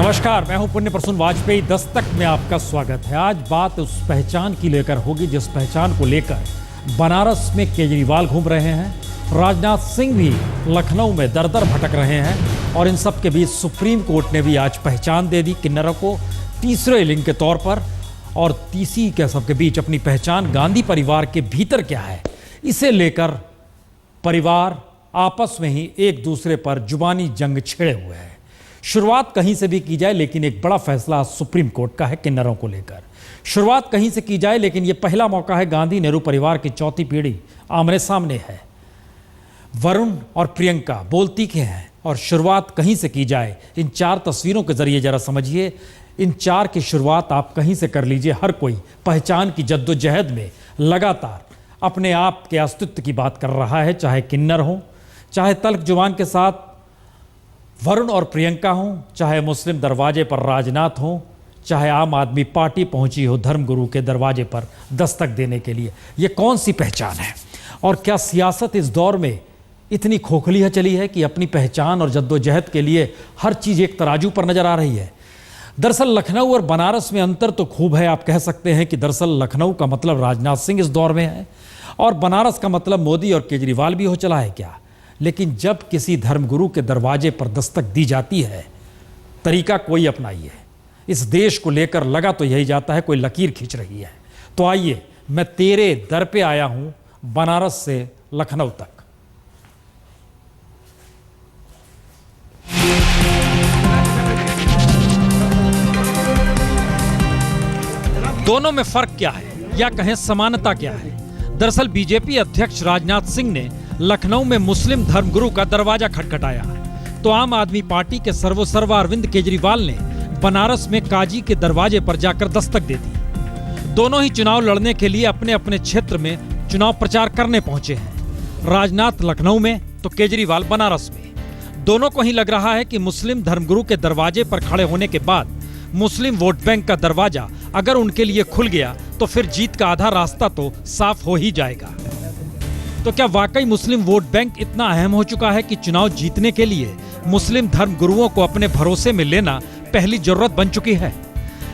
नमस्कार, मैं हूं पुण्य प्रसून वाजपेयी। दस्तक में आपका स्वागत है। आज बात उस पहचान की लेकर होगी जिस पहचान को लेकर बनारस में केजरीवाल घूम रहे हैं, राजनाथ सिंह भी लखनऊ में दर दर भटक रहे हैं और इन सब के बीच सुप्रीम कोर्ट ने भी आज पहचान दे दी किन्नरों को तीसरे लिंग के तौर पर। और तीसरी के सबके बीच अपनी पहचान गांधी परिवार के भीतर क्या है, इसे लेकर परिवार आपस में ही एक दूसरे पर जुबानी जंग छिड़े हुए हैं। शुरुआत कहीं से भी की जाए, लेकिन एक बड़ा फैसला सुप्रीम कोर्ट का है किन्नरों को लेकर। शुरुआत कहीं से की जाए, लेकिन यह पहला मौका है। गांधी नेहरू परिवार की चौथी पीढ़ी आमने सामने है। वरुण और प्रियंका बोलती के हैं और शुरुआत कहीं से की जाए। इन चार तस्वीरों के जरिए जरा समझिए, इन चार की शुरुआत आप कहीं से कर लीजिए। हर कोई पहचान की जद्दोजहद में लगातार अपने आप के अस्तित्व की बात कर रहा है, चाहे किन्नर हो, चाहे तल्ख जुबान के साथ वरुण और प्रियंका हों, चाहे मुस्लिम दरवाजे पर राजनाथ हों, चाहे आम आदमी पार्टी पहुंची हो धर्मगुरु के दरवाजे पर दस्तक देने के लिए। ये कौन सी पहचान है? और क्या सियासत इस दौर में इतनी खोखली चली है कि अपनी पहचान और जद्दोजहद के लिए हर चीज़ एक तराजू पर नजर आ रही है? दरअसल लखनऊ और बनारस में अंतर तो खूब है। आप कह सकते हैं कि दरअसल लखनऊ का मतलब राजनाथ सिंह इस दौर में है और बनारस का मतलब मोदी और केजरीवाल भी हो चला है क्या? लेकिन जब किसी धर्मगुरु के दरवाजे पर दस्तक दी जाती है, तरीका कोई अपनाइए। इस देश को लेकर लगा तो यही जाता है कोई लकीर खींच रही है। तो आइए, मैं तेरे दर पे आया हूं, बनारस से लखनऊ तक। दोनों में फर्क क्या है या कहें समानता क्या है? दरअसल बीजेपी अध्यक्ष राजनाथ सिंह ने लखनऊ में मुस्लिम धर्मगुरु का दरवाजा खटखटाया, तो आम आदमी पार्टी के सर्वोसर्वा अरविंद केजरीवाल ने बनारस में काजी के दरवाजे पर जाकर दस्तक दे दी। दोनों ही चुनाव लड़ने के लिए अपने अपने क्षेत्र में चुनाव प्रचार करने पहुंचे हैं। राजनाथ लखनऊ में तो केजरीवाल बनारस में। दोनों को ही लग रहा है कि मुस्लिम धर्मगुरु के दरवाजे पर खड़े होने के बाद मुस्लिम वोट बैंक का दरवाजा अगर उनके लिए खुल गया तो फिर जीत का आधा रास्ता तो साफ हो ही जाएगा। तो क्या वाकई मुस्लिम वोट बैंक इतना अहम हो चुका है कि चुनाव जीतने के लिए मुस्लिम धर्मगुरुओं को अपने भरोसे में लेना पहली जरूरत बन चुकी है?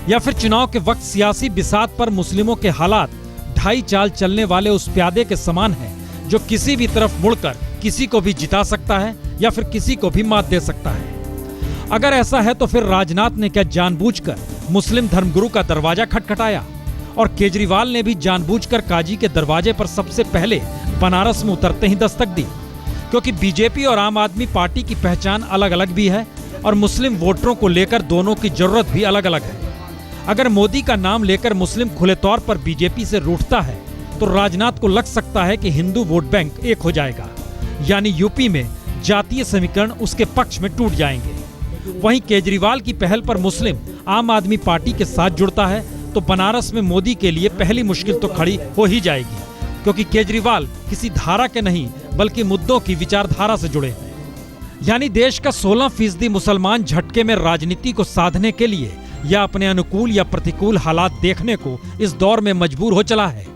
या फिर चुनाव के वक्त सियासी बिसात पर मुस्लिमों के हालात ढाई चाल चलने वाले उस प्यादे के समान है जो किसी भी तरफ मुड़कर किसी को भी जिता सकता है या फिर किसी को भी मात दे सकता है? अगर ऐसा है तो फिर राजनाथ ने क्या जानबूझकर मुस्लिम धर्मगुरु का दरवाजा खटखटाया और केजरीवाल ने भी जानबूझकर काजी के दरवाजे पर सबसे पहले बनारस में उतरते ही दस्तक दी? क्योंकि बीजेपी और आम आदमी पार्टी की पहचान अलग अलग भी है और मुस्लिम वोटरों को लेकर दोनों की जरूरत भी अलग अलग है। अगर मोदी का नाम लेकर मुस्लिम खुले तौर पर बीजेपी से रूठता है तो राजनाथ को लग सकता है कि हिंदू वोट बैंक एक हो जाएगा, यानी यूपी में जातीय समीकरण उसके पक्ष में टूट जाएंगे। वहीं केजरीवाल की पहल पर मुस्लिम आम आदमी पार्टी के साथ जुड़ता है तो बनारस में मोदी के लिए पहली मुश्किल तो खड़ी हो ही जाएगी, क्योंकि केजरीवाल किसी धारा के नहीं बल्कि मुद्दों की विचारधारा से जुड़े हैं। यानी देश का 16% मुसलमान झटके में राजनीति को साधने के लिए या अपने अनुकूल या प्रतिकूल हालात देखने को इस दौर में मजबूर हो चला है।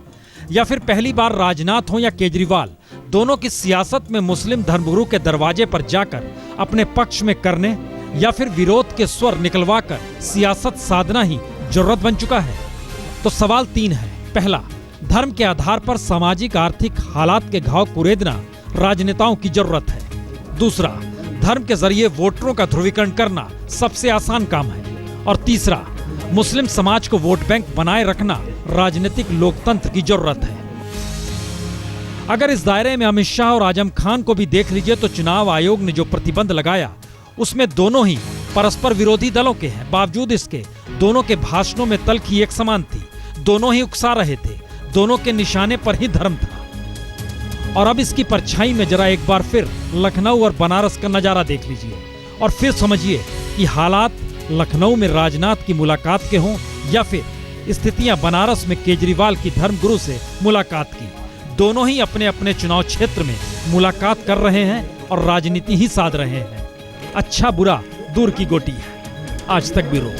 या फिर पहली बार राजनाथ हो या केजरीवाल, दोनों की सियासत में मुस्लिम धर्मगुरु के दरवाजे पर जाकर अपने पक्ष में करने या फिर विरोध के स्वर निकलवाकर सियासत साधना ही जरूरत बन चुका है। तो सवाल 3 है। पहला, धर्म के आधार पर सामाजिक आर्थिक हालात के घाव कुरेदना राजनेताओं की जरूरत है। दूसरा, धर्म के जरिए वोटरों का ध्रुवीकरण करना सबसे आसान काम है। और तीसरा, मुस्लिम समाज को वोट बैंक बनाए रखना राजनीतिक लोकतंत्र की जरूरत है। अगर इस दायरे में अमित शाह और आजम खान को भी देख लीजिए तो चुनाव आयोग ने जो प्रतिबंध लगाया उसमें दोनों ही परस्पर विरोधी दलों के हैं। बावजूद इसके दोनों के भाषणों में तल्खी एक समान थी। दोनों ही उकसा रहे थे, दोनों के निशाने पर ही धर्म था। और अब इसकी परछाई में जरा एक बार फिर लखनऊ और बनारस का नजारा देख लीजिए और फिर समझिए कि हालात लखनऊ में राजनाथ की मुलाकात के हों या फिर स्थितियां बनारस में केजरीवाल की धर्मगुरु से मुलाकात की। दोनों ही अपने अपने चुनाव क्षेत्र में मुलाकात कर रहे हैं और राजनीति ही साध रहे हैं। अच्छा बुरा दूर की गोटी है। आज तक ब्यूरो।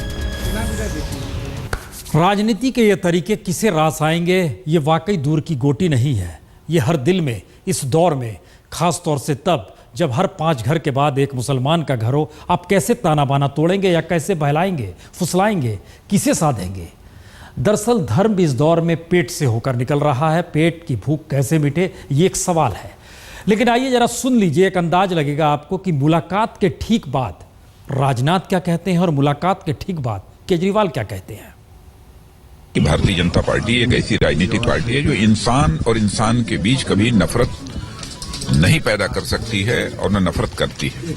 राजनीति के ये तरीके किसे रास आएंगे, ये वाकई दूर की गोटी नहीं है। ये हर दिल में इस दौर में खास तौर से तब जब हर 5 घर के बाद एक मुसलमान का घर हो, आप कैसे ताना बाना तोड़ेंगे या कैसे बहलाएंगे, फुसलाएंगे, किसे साधेंगे? दरअसल धर्म भी इस दौर में पेट से होकर निकल रहा है। पेट की भूख कैसे मिटे, ये एक सवाल है। लेकिन आइए जरा सुन लीजिए, एक अंदाज लगेगा आपको कि मुलाकात के ठीक बाद राजनाथ क्या कहते हैं और मुलाकात के ठीक बाद केजरीवाल क्या कहते हैं। भारतीय जनता पार्टी एक ऐसी राजनीतिक पार्टी है जो इंसान और इंसान के बीच कभी नफरत नहीं पैदा कर सकती है और न नफरत करती है।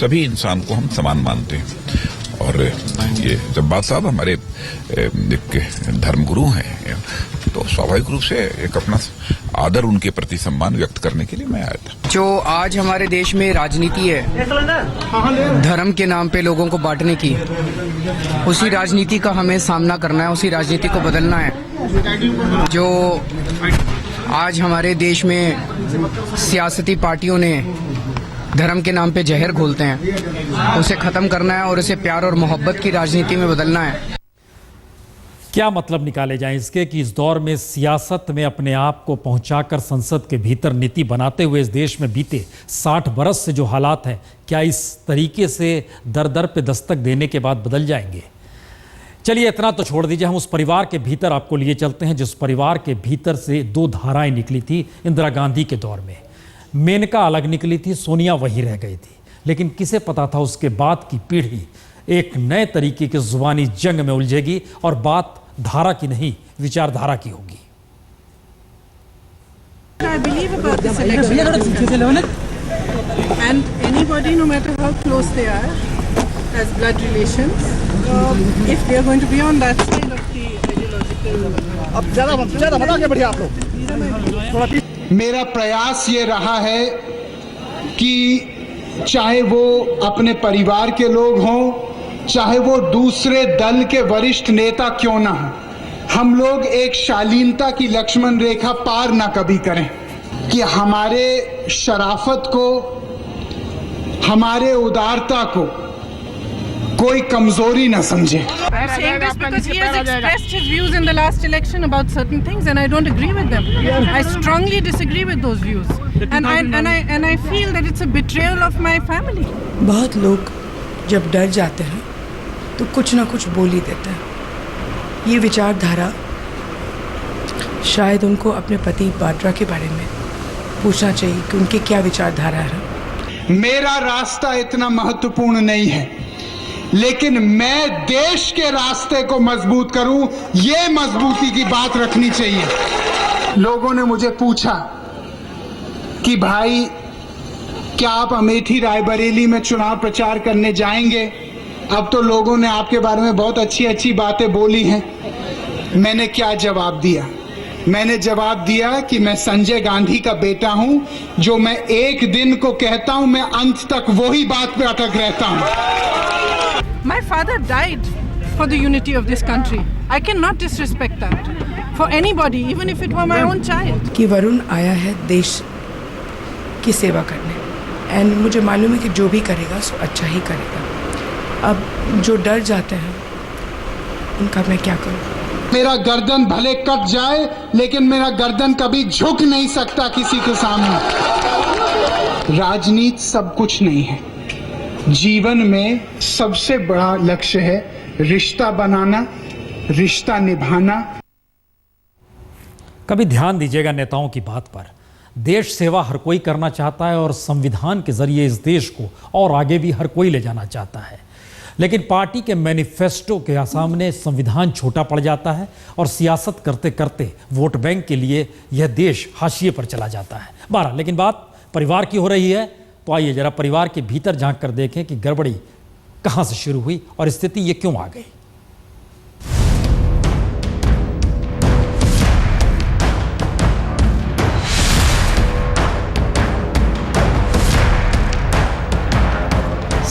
सभी इंसान को हम समान मानते हैं। और ये जब्बार साहब हमारे एक धर्मगुरु हैं, तो स्वाभाविक रूप से एक अपना आदर उनके प्रति सम्मान व्यक्त करने के लिए मैं आया था। जो आज हमारे देश में राजनीति है धर्म के नाम पे लोगों को बांटने की, उसी राजनीति का हमें सामना करना है, उसी राजनीति को बदलना है। जो आज हमारे देश में सियासती पार्टियों ने धर्म के नाम पे जहर घोलते हैं, उसे खत्म करना है और उसे प्यार और मोहब्बत की राजनीति में बदलना है। क्या मतलब निकाले जाएं इसके कि इस दौर में सियासत में अपने आप को पहुंचाकर संसद के भीतर नीति बनाते हुए इस देश में बीते 60 बरस से जो हालात हैं, क्या इस तरीके से दर दर पे दस्तक देने के बाद बदल जाएंगे? चलिए इतना तो छोड़ दीजिए, हम उस परिवार के भीतर आपको लिए चलते हैं जिस परिवार के भीतर से 2 धाराएं निकली थी इंदिरा गांधी के दौर में। मेनका अलग निकली थी, सोनिया वहीं रह गई थी। लेकिन किसे पता था उसके बाद की पीढ़ी एक नए तरीके की जुबानी जंग में उलझेगी और बात धारा की नहीं विचारधारा की होगी। I believe about this election, and anybody, no matter how close they are, as blood relations, if they are going to be on that side of the ideological. अब ज़्यादा बता के बढ़िया आप लोग। मेरा प्रयास ये रहा है कि चाहे वो अपने परिवार के लोग हों, चाहे वो दूसरे दल के वरिष्ठ नेता क्यों ना हो, हम लोग एक शालीनता की लक्ष्मण रेखा पार ना कभी करें कि हमारे शराफत को, हमारे उदारता को कोई कमजोरी ना समझे। I'm saying this because he has expressed his views in the last election about certain things, and I don't agree with them. I strongly disagree with those views, and I feel that it's a betrayal of my family. बहुत लोग जब डर जाते हैं तो कुछ ना कुछ बोल ही देते हैं। ये विचारधारा शायद उनको अपने पति वाड्रा के बारे में पूछना चाहिए कि उनकी क्या विचारधारा है। मेरा रास्ता इतना महत्वपूर्ण नहीं है, लेकिन मैं देश के रास्ते को मजबूत करूं, ये मजबूती की बात रखनी चाहिए। लोगों ने मुझे पूछा कि भाई क्या आप अमेठी रायबरेली में चुनाव प्रचार करने जाएंगे? अब तो लोगों ने आपके बारे में बहुत अच्छी अच्छी बातें बोली हैं। मैंने क्या जवाब दिया? मैंने जवाब दिया कि मैं संजय गांधी का बेटा हूं, जो मैं एक दिन को कहता हूं मैं अंत तक वही बात पे अटक रहता हूं। My father died for the unity of this country. I cannot disrespect that for anybody, even if it were my own child. कि वरुण आया है देश की सेवा करने, एंड मुझे मालूम है कि जो भी करेगा सो अच्छा ही करेगा। अब जो डर जाते हैं उनका मैं क्या करूं? मेरा गर्दन भले कट जाए, लेकिन मेरा गर्दन कभी झुक नहीं सकता किसी के सामने। राजनीति सब कुछ नहीं है। जीवन में सबसे बड़ा लक्ष्य है रिश्ता बनाना, रिश्ता निभाना। कभी ध्यान दीजिएगा नेताओं की बात पर। देश सेवा हर कोई करना चाहता है और संविधान के जरिए इस देश को और आगे भी हर कोई ले जाना चाहता है। लेकिन पार्टी के मैनिफेस्टो के सामने संविधान छोटा पड़ जाता है और सियासत करते करते वोट बैंक के लिए यह देश हाशिए पर चला जाता है। बहरहाल, लेकिन बात परिवार की हो रही है, तो आइए जरा परिवार के भीतर झांक कर देखें कि गड़बड़ी कहां से शुरू हुई और स्थिति ये क्यों आ गई।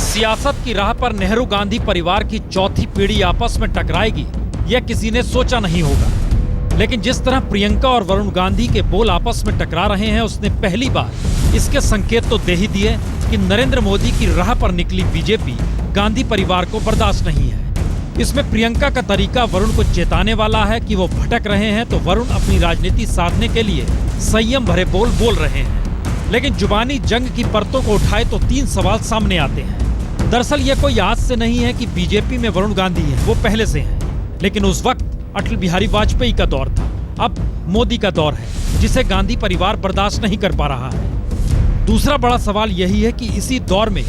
सियासत की राह पर नेहरू गांधी परिवार की चौथी पीढ़ी आपस में टकराएगी, यह किसी ने सोचा नहीं होगा। लेकिन जिस तरह प्रियंका और वरुण गांधी के बोल आपस में टकरा रहे हैं, उसने पहली बार इसके संकेत तो दे ही दिए कि नरेंद्र मोदी की राह पर निकली बीजेपी गांधी परिवार को बर्दाश्त नहीं है। इसमें प्रियंका का तरीका वरुण को चेताने वाला है कि वो भटक रहे हैं, तो वरुण अपनी राजनीति साधने के लिए संयम भरे बोल बोल रहे हैं। लेकिन जुबानी जंग की परतों को उठाए तो 3 सवाल सामने आते हैं। दरअसल ये कोई आज से नहीं है कि बीजेपी में वरुण गांधी है, वो पहले से हैं। लेकिन उस वक्त अटल बिहारी वाजपेयी का दौर था, अब मोदी का दौर है, जिसे गांधी परिवार बर्दाश्त नहीं कर पा रहा है। दूसरा बड़ा सवाल यही है कि इसी दौर में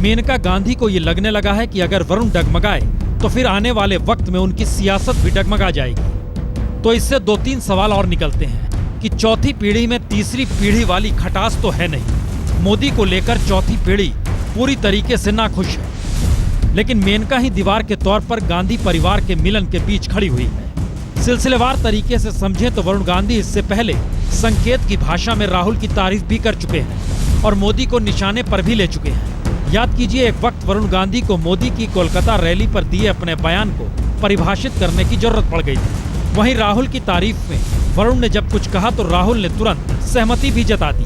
मेनका गांधी को ये लगने लगा है कि अगर वरुण डगमगाए तो फिर आने वाले वक्त में उनकी सियासत भी डगमगा जाएगी। तो इससे 2-3 सवाल और निकलते हैं कि चौथी पीढ़ी में तीसरी पीढ़ी वाली खटास तो है नहीं। मोदी को लेकर चौथी पीढ़ी पूरी तरीके से नाखुश है, लेकिन मेनका ही दीवार के तौर पर गांधी परिवार के मिलन के बीच खड़ी हुई है। सिलसिलेवार तरीके से समझें तो वरुण गांधी इससे पहले संकेत की भाषा में राहुल की तारीफ भी कर चुके हैं और मोदी को निशाने पर भी ले चुके हैं। याद कीजिए, एक वक्त वरुण गांधी को मोदी की कोलकाता रैली पर दिए अपने बयान को परिभाषित करने की जरूरत पड़ गई थी। वहीं राहुल की तारीफ में वरुण ने जब कुछ कहा तो राहुल ने तुरंत सहमति भी जता दी।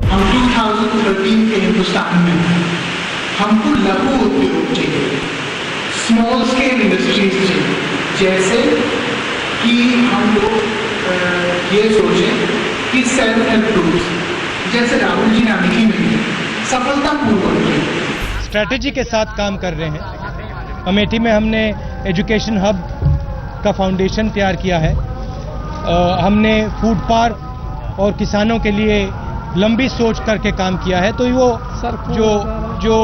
हम 2013 के हिंदुस्तान में हमको लघु उद्योग चाहिए, स्मॉल स्केल इंडस्ट्रीज चाहिए, जैसे कि हम लोग ये सोचें कि सेल्फ हेल्प ग्रुप्स जैसे राहुल जी ने अमेठी में सफलतापूर्वक स्ट्रैटेजी के साथ काम कर रहे हैं। अमेठी में हमने एजुकेशन हब का फाउंडेशन तैयार किया है। हमने फूड पार्क और किसानों के लिए लंबी सोच करके काम किया है। तो वो जो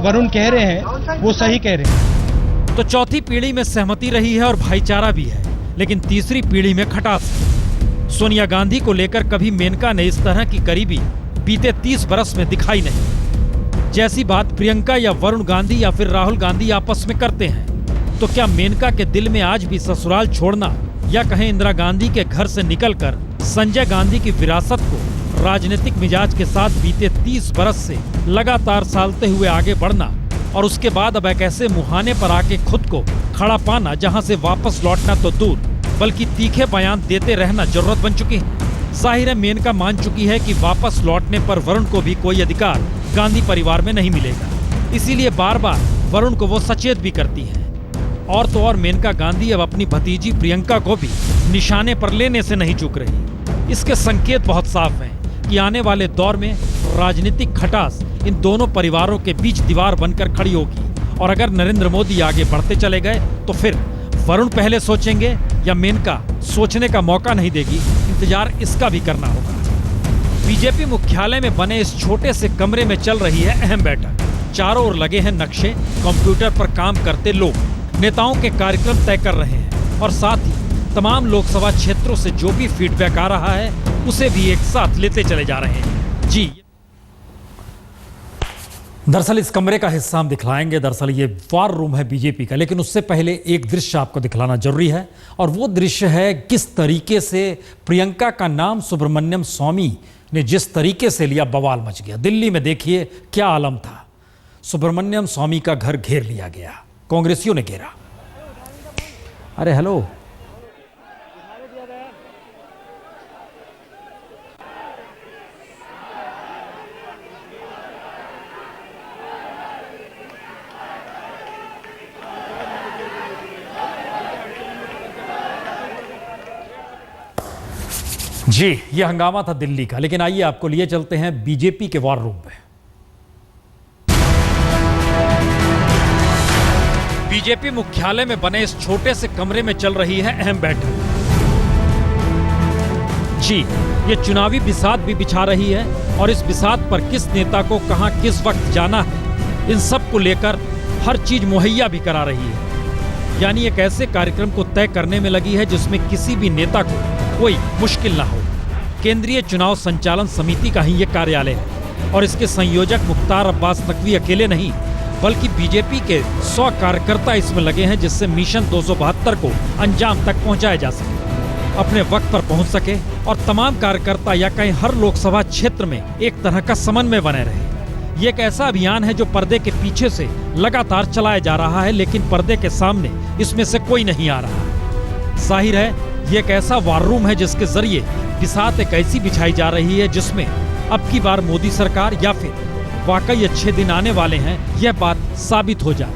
वरुण कह रहे हैं वो सही कह रहे हैं। तो चौथी पीढ़ी में सहमति रही है और भाईचारा भी है, लेकिन तीसरी पीढ़ी में खटास है। सोनिया गांधी को लेकर कभी मेनका ने इस तरह की करीबी बीते 30 बरस में दिखाई नहीं। जैसी बात प्रियंका या वरुण गांधी या फिर राहुल गांधी आपस में करते हैं, तो क्या मेनका के दिल में आज भी ससुराल छोड़ना या कहें इंदिरा गांधी के घर से निकलकर संजय गांधी की विरासत को राजनीतिक मिजाज के साथ बीते 30 बरस से लगातार सालते हुए आगे बढ़ना और उसके बाद अब एक ऐसे मुहाने पर आके खुद को खड़ा पाना जहां से वापस लौटना तो दूर बल्कि तीखे बयान देते रहना जरूरत बन चुकी है। जाहिर है मेनका मान चुकी है कि वापस लौटने पर वरुण को भी कोई अधिकार गांधी परिवार में नहीं मिलेगा, इसीलिए बार बार वरुण को वो सचेत भी करती है। और तो और मेनका गांधी अब अपनी भतीजी प्रियंका को भी निशाने पर लेने से नहीं चूक रही। इसके संकेत बहुत साफ हैं कि आने वाले दौर में राजनीतिक खटास इन दोनों परिवारों के बीच दीवार बनकर खड़ी होगी। और अगर नरेंद्र मोदी आगे बढ़ते चले गए तो फिर वरुण पहले सोचेंगे या मेनका सोचने का मौका नहीं देगी। इंतजार इसका भी करना होगा। बीजेपी मुख्यालय में बने इस छोटे से कमरे में चल रही है अहम बैठक। चारों ओर लगे हैं नक्शे, कंप्यूटर पर काम करते लोग नेताओं के कार्यक्रम तय कर रहे हैं और साथ ही तमाम लोकसभा क्षेत्रों से जो भी फीडबैक आ रहा है उसे भी एक साथ लेते चले जा रहे हैं। जी, दरअसल इस कमरे का हिस्सा हम दिखलाएंगे। दरअसल ये वार रूम है बीजेपी का, लेकिन उससे पहले एक दृश्य आपको दिखलाना जरूरी है और वो दृश्य है किस तरीके से प्रियंका का नाम सुब्रमण्यम स्वामी ने जिस तरीके से लिया, बवाल मच गया। दिल्ली में देखिए क्या आलम था। सुब्रमण्यम स्वामी का घर घेर लिया गया, कांग्रेसियों ने घेरा। अरे हेलो, जी ये हंगामा था दिल्ली का, लेकिन आइए आपको लिए चलते हैं बीजेपी के वार रूम में। बीजेपी मुख्यालय में बने इस छोटे से कमरे में चल रही है अहम बैठक। जी, ये चुनावी बिसात भी बिछा रही है और इस बिसात पर किस नेता को कहां किस वक्त जाना है, इन सब को लेकर हर चीज मुहैया भी करा रही है। यानी एक ऐसे कार्यक्रम को तय करने में लगी है जिसमें किसी भी नेता को कोई मुश्किल ना हो। केंद्रीय चुनाव संचालन समिति का ही ये कार्यालय है और इसके संयोजक मुख्तार अब्बास नकवी अकेले नहीं बल्कि बीजेपी के 100 कार्यकर्ता इसमें लगे हैं, जिससे मिशन 272 को अंजाम तक पहुंचाया जा सके, अपने वक्त पर पहुंच सके और तमाम कार्यकर्ता या कहीं हर लोकसभा क्षेत्र में एक तरह का समन्वय बने रहे। ये एक ऐसा अभियान है जो पर्दे के पीछे से लगातार चलाया जा रहा है, लेकिन पर्दे के सामने इसमें से कोई नहीं आ रहा। जाहिर है ये एक ऐसा वार रूम है जिसके जरिए बिसात एक ऐसी बिछाई जा रही है जिसमें अब की बार मोदी सरकार या फिर वाकई अच्छे दिन आने वाले हैं, यह बात साबित हो जाए।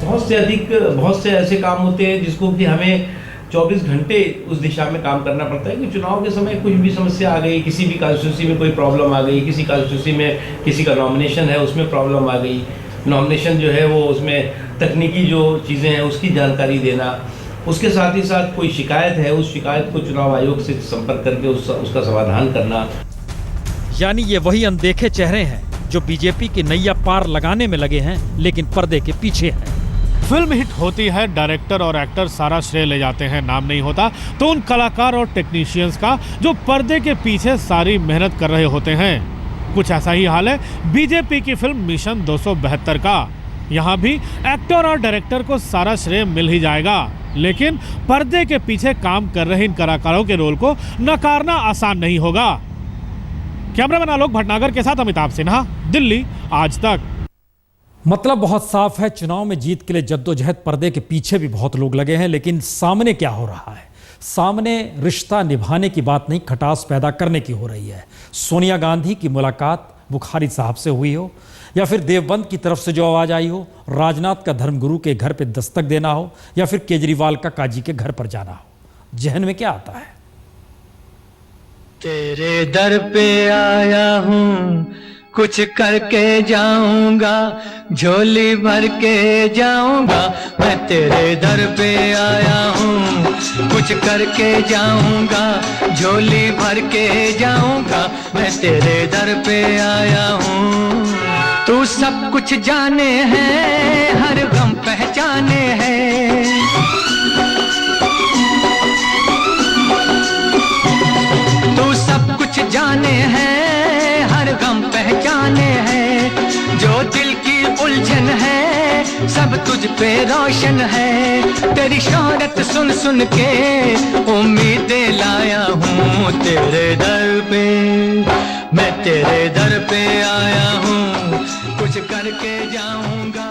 बहुत से ऐसे काम होते हैं जिसको कि हमें 24 घंटे उस दिशा में काम करना पड़ता है कि चुनाव के समय कुछ भी समस्या आ गई, किसी भी कॉन्स्टिट्यूंसी में कोई प्रॉब्लम आ गई, किसी कॉन्स्टिट्यूंसी में किसी का नॉमिनेशन है उसमें प्रॉब्लम आ गई, नॉमिनेशन जो है वो उसमें तकनीकी जो चीज़ें हैं उसकी जानकारी देना, उसके साथ ही साथ कोई शिकायत है उस शिकायत को चुनाव आयोग से संपर्क करके उसका समाधान करना। यानी ये वही अनदेखे चेहरे हैं जो बीजेपी की नैया पार लगाने में लगे हैं लेकिन पर्दे के पीछे हैं। फिल्म हिट होती है, डायरेक्टर और एक्टर सारा श्रेय ले जाते हैं, नाम नहीं होता तो उन कलाकार और टेक्नीशियंस का जो पर्दे के पीछे सारी मेहनत कर रहे होते हैं। कुछ ऐसा ही हाल है बीजेपी की फिल्म मिशन 272 का। यहाँ भी एक्टर और डायरेक्टर को सारा श्रेय मिल ही जाएगा, लेकिन पर्दे के पीछे काम कर रहे इन कलाकारों के रोल को नकारना आसान नहीं होगा। कैमरामैन आलोक भटनागर के साथ अमिताभ सिन्हा, दिल्ली आज तक। मतलब बहुत साफ है, चुनाव में जीत के लिए जद्दोजहद पर्दे के पीछे भी बहुत लोग लगे हैं, लेकिन सामने क्या हो रहा है? सामने रिश्ता निभाने की बात नहीं, खटास पैदा करने की हो रही है। सोनिया गांधी की मुलाकात बुखारी साहब से हुई हो, या फिर देवबंद की तरफ से जो आवाज आई हो, राजनाथ का धर्मगुरु के घर पे दस्तक देना हो, या फिर केजरीवाल का काजी के घर पर जाना हो, जहन में क्या आता है? तेरे दर पे आया हूँ, कुछ करके जाऊंगा, झोली भर के जाऊंगा। मैं तेरे दर पे आया हूँ, कुछ करके जाऊंगा, झोली भर के जाऊंगा। मैं तेरे दर पे आया हूँ। तू सब कुछ जाने है, हर गम पहचाने है। तू सब कुछ जाने है, हर गम पहचाने हैं। जो दिल की उलझन है, सब तुझ पे रोशन है। तेरी शोहरत सुन सुन के उम्मीदें लाया हूँ तेरे दर पे। मैं तेरे दर पे आया हूँ, कुछ करके जाऊंगा।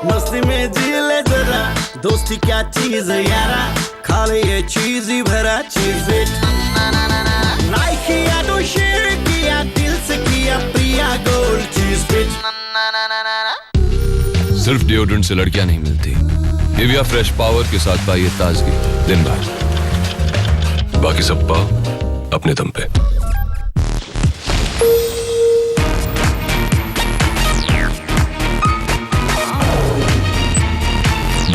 मस्ती में जी ले जरा, दोस्ती क्या चीज यारा, खा ले ये चीज ही भरा चीज बिट। लाइक किया तो शेयर किया, दिल से किया प्रिया गोल्ड चीज बिट। सिर्फ डिओड्रेंट से लड़कियां नहीं मिलती, निविया फ्रेश पावर के साथ पाइए ताजगी दिन भर। बाकी सब पाओ अपने दम पे।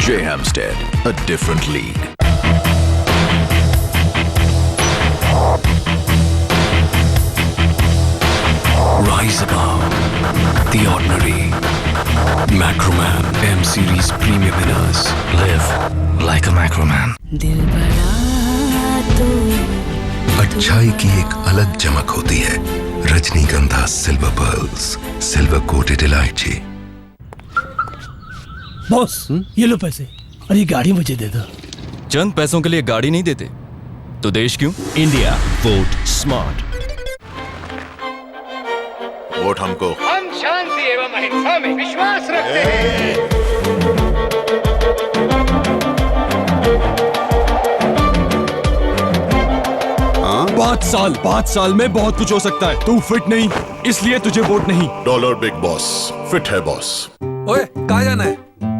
J. Hampstead, a different league. Rise above the ordinary. Macroman M Series Premium Winners. Live like a Macroman. अच्छाई की एक अलग चमक होती है। रजनीगंधा सिल्वर पर्ल्स, सिल्वर कोटेड इलायची। बॉस, ये लो पैसे और ये गाड़ी मुझे दे दो। चंद पैसों के लिए गाड़ी नहीं देते तो देश क्यों? India, vote smart. वोट हमको। हम शांति एवं अहिंसा में विश्वास रखते हैं। 5 साल में बहुत कुछ हो सकता है। तू फिट नहीं, इसलिए तुझे वोट नहीं। डॉलर बिग बॉस, फिट है बॉस। ओए, कहाँ जाना है?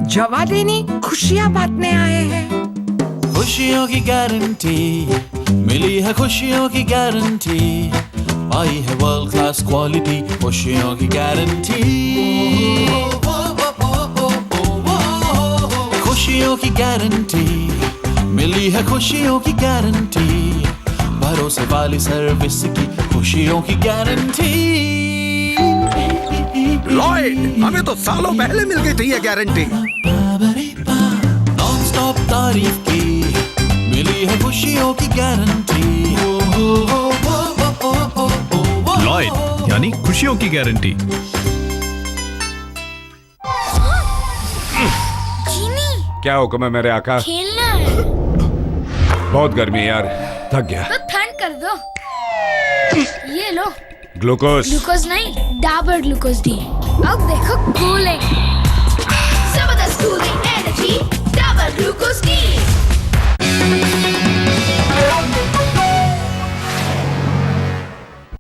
जवा देनी, खुशियाँ बांटने आए हैं। खुशियों की गारंटी मिली है, खुशियों की गारंटी आई है, वर्ल्ड क्लास क्वालिटी, खुशियों की गारंटी। खुशियों की गारंटी मिली है, खुशियों की गारंटी, भरोसे वाली सर्विस की खुशियों की गारंटी। लॉयड, हमें तो सालों पहले मिल गई थी ये गारंटी। नॉन स्टॉप तारीफ की मिली है खुशियों की गारंटी। लॉयड यानी खुशियों की गारंटी। चीनी क्या हुक्म है मेरे आका? खेलना है। बहुत गर्मी है यार, थक गया। तो ठंड कर दो। ये लो। ग्लूकोज? ग्लूकोज नहीं, डाबर ग्लूकोज डी। अब देखो कूलिंग, जबरदस्त cooling energy, Dabur glucose D.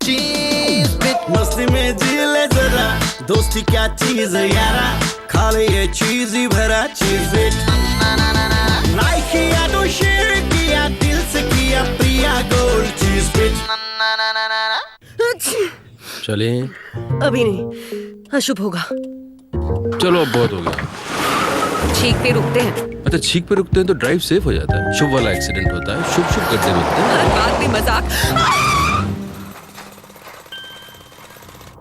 चीज बिट मस्ती में जी ले जरा, दोस्ती क्या चीज यारा, खा ले ये चीज ही भरा चीज बिट। लाइक किया तो शेयर किया, दिल से किया प्रिया गोल्ड चीज बिट। चले अभी नहीं, अशुभ होगा। चलो अब बहुत हो गया। छींक पे रुकते हैं। अच्छा छींक पे रुकते हैं तो ड्राइव सेफ हो जाता है। शुभ वाला एक्सीडेंट होता है, शुभ शुभ करते रुकते हैं। बात भी मजाक।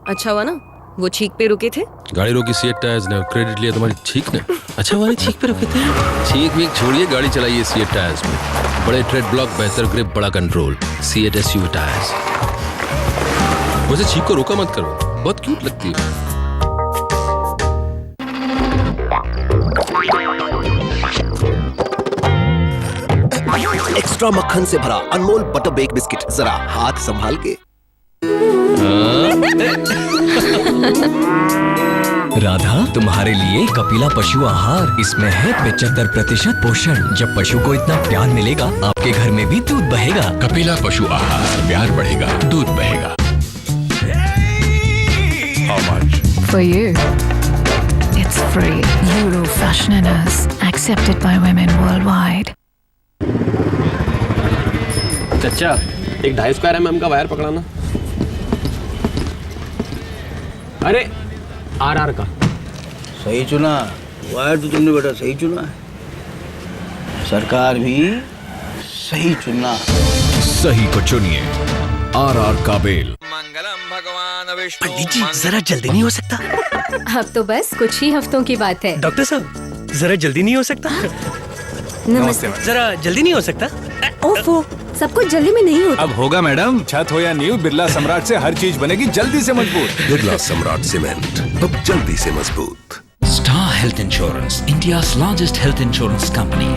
अच्छा हुआ ना वो छींक पे रुके थे। गाड़ी रोकी सीएट टायर्स ने, क्रेडिट लिया तुम्हारी छींक ने। अच्छा हमारी छींक पे रुके थे। छींक भी छोड़िए, गाड़ी चलाइए सीएट टायर्स में। बड़े ट्रेड ब्लॉक, बेहतर ग्रिप, बड़ा कंट्रोल, सीएट एसयूवी टायर्स। वैसे छींक को रोका मत करो, बहुत क्यूट लगती है। एक्स्ट्रा मक्खन से भरा अनमोल बटर बेक बिस्किट, जरा हाथ संभाल के। राधा, तुम्हारे लिए कपिला पशु आहार, इसमें है 75% पोषण। जब पशु को इतना प्यार मिलेगा, आपके घर में भी दूध बहेगा। कपिला पशु आहार, प्यार बढ़ेगा, दूध बहेगा। How much? For you, it's free. Euro Fashioners, accepted by women worldwide. चचा, एक 2.5 स्क्वायर mm का वायर पकड़ाना। अरे RR का। सही चुना, वायर तो तुमने बेटा सही चुना है। सरकार भी सही चुना। सही को चुनिए, RR काबिल। पंडित जी जरा जल्दी नहीं हो सकता? अब तो बस कुछ ही हफ्तों की बात है। डॉक्टर साहब जरा जल्दी नहीं हो सकता? नमस्ते। जरा जल्दी नहीं हो सकता? ओफो, सब कुछ जल्दी में नहीं होता। अब होगा मैडम, छत हो या नींव, बिरला सम्राट से हर चीज बनेगी जल्दी से मजबूत। बिरला सम्राट सीमेंट, अब जल्दी से मजबूत। Star Health Insurance, India's largest health insurance company.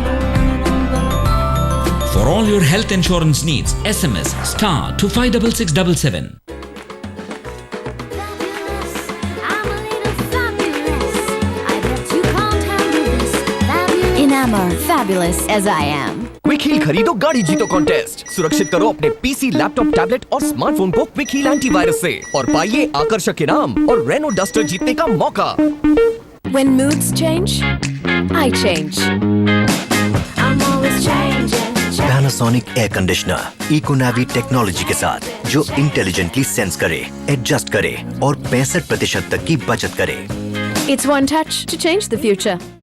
For all your health insurance needs, SMS star to 56677. Enamor, fabulous as I am. Quick Heal खरीदो, गाड़ी जीतो कॉन्टेस्ट। सुरक्षित करो अपने पीसी, लैपटॉप, टैबलेट और स्मार्टफोन को क्विक हील एंटीवायरस से और पाइए आकर्षक इनाम और रेनो डस्टर जीतने का मौका। When moods change, I change. I'm always changing. Panasonic air conditioner Econavi technology के साथ, जो इंटेलिजेंटली सेंस करे, एडजस्ट करे और 65% तक की बचत करे। It's one touch to change the future.